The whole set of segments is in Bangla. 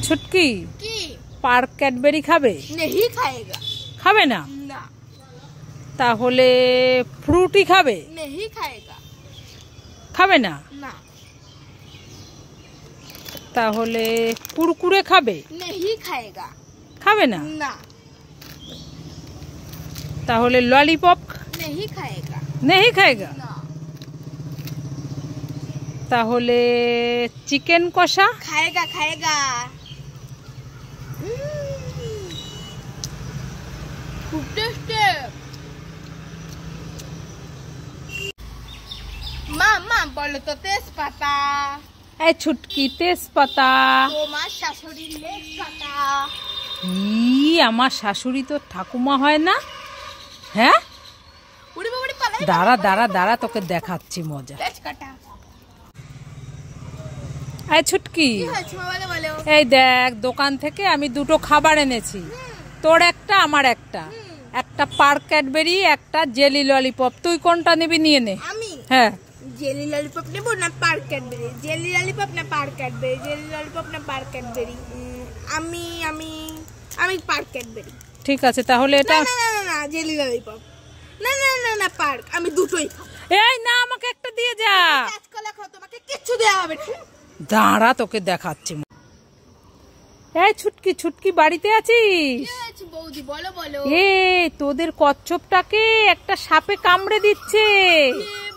छुटकी की पार्क कैडबेरी खाबे? नहीं खाएगा। खाबे ना? ना। ताहले फ्रूटी खाबे? नहीं खाएगा। खाबे ना? ना। ताहले कुरकुरे खाबे? नहीं खाएगा। खाबे ना? ना। ताहले लॉलीपॉप? नहीं खाएगा। नहीं खाएगा। ना। ताहले चिकन कषा? खाएगा खाएगा। खूब टेस्टी। मामा बोलो तो तेजपाता। ए छुटकी तेजपाता। তোমার শাশুড়ির লেজ কাটা। আমার শাশুড়ি তো ঠাকুমা হয় না? হ্যাঁ, উড়ি বাবাড়ি পালাই। দাঁড়া দাঁড়া দাঁড়া, তোকে দেখাচ্ছি মজা। লেজ কাটা। এই ছুটকি, কি হয়েছে বলো বলো। এই দেখ, দোকান থেকে আমি দুটো খাবার এনেছি, তোর একটা আমার একটা। একটা পার্ক ক্যাডবেরি, একটা জেলি ললিপপ। তুই কোনটা নিবি নিয়ে নে। আমি হ্যাঁ, জেলি ললিপপ নেব না পার্ক ক্যাডবেরি? জেলি ললিপপ না পার্ক ক্যাডবেরি? জেলি ললিপপ না পার্ক ক্যাডবেরি? আমি আমি আমি পার্ক ক্যাডবেরি। ঠিক আছে, তাহলে এটা। না না না না জেলি ললিপপ। না না না না পার্ক। আমি দুটোই খাবো। এই না, আমাকে একটা দিয়ে যা। কাঁচকলা খাও, তোমাকে কিচ্ছু দেওয়া হবে না। দাঁড়া, তোকে দেখাচ্ছি। এই ছুটকি, ছুটকি বাড়িতে আছিস? কি হয়েছে বৌদি বলো বলো। তোদের কচ্ছপটাকে একটা সাপে কামড়ে দিচ্ছে।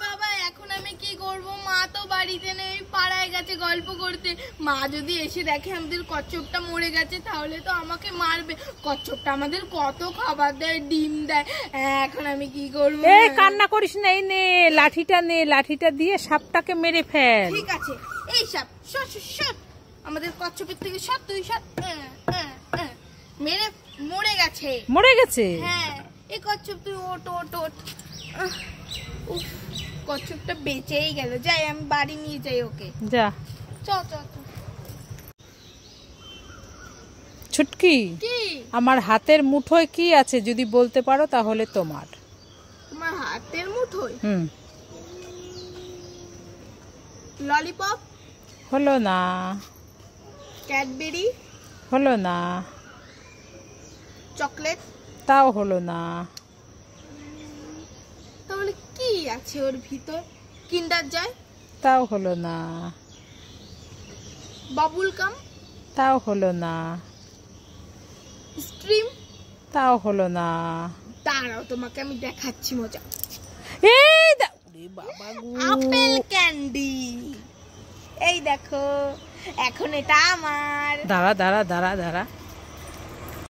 বাবা, এখন আমি কি করব? মা তো বাড়িতে নেই, পাড়ায় গেছে গল্প করতে। মা যদি এসে দেখে আমাদের কচ্ছপটা মরে গেছে তাহলে তো আমাকে মারবে। কচ্ছপটা আমাদের কত খাবার দেয়, ডিম দেয়। এখন আমি কি করব? এই কান্না করিস না, এই নে লাঠিটা, নে লাঠিটা দিয়ে সাপটাকে মেরে ফেল। ঠিক আছে, এই সাপ শট শট, আমাদের কচ্ছপের থেকে শট, তুই শট। মেরে মরে গেছে। মরে গেছে? হ্যাঁ, এই কচ্ছপ তুই ওট ওট ওট। উফ, কচ্ছপটা বেঁচেই গেল। যাই, আমি বাড়ি নিয়ে যাই ওকে। যা। চল চল চল। ছুটকি, কি আমার হাতের মুঠোয় কি আছে যদি বলতে পারো তাহলে তোমার। তোমার হাতের মুঠোয়? ললিপপ হলো না। ক্যাডবেরি হলো না। চকলেট তাও হলো না। তাহলে কি আছে ওর ভিতর? কিন্ডার জয়? তাও হলো না। বাবুল গাম? তাও হলো না। স্ট্রিম? তাও হলো না। দাঁড়াও, তোমাকে আমি দেখাচ্ছি মজা। এই বাবা গো, আপেল ক্যান্ডি। এই দেখো, এখন এটা আমার। দাঁড়া দাঁড়া দাঁড়া দাঁড়া,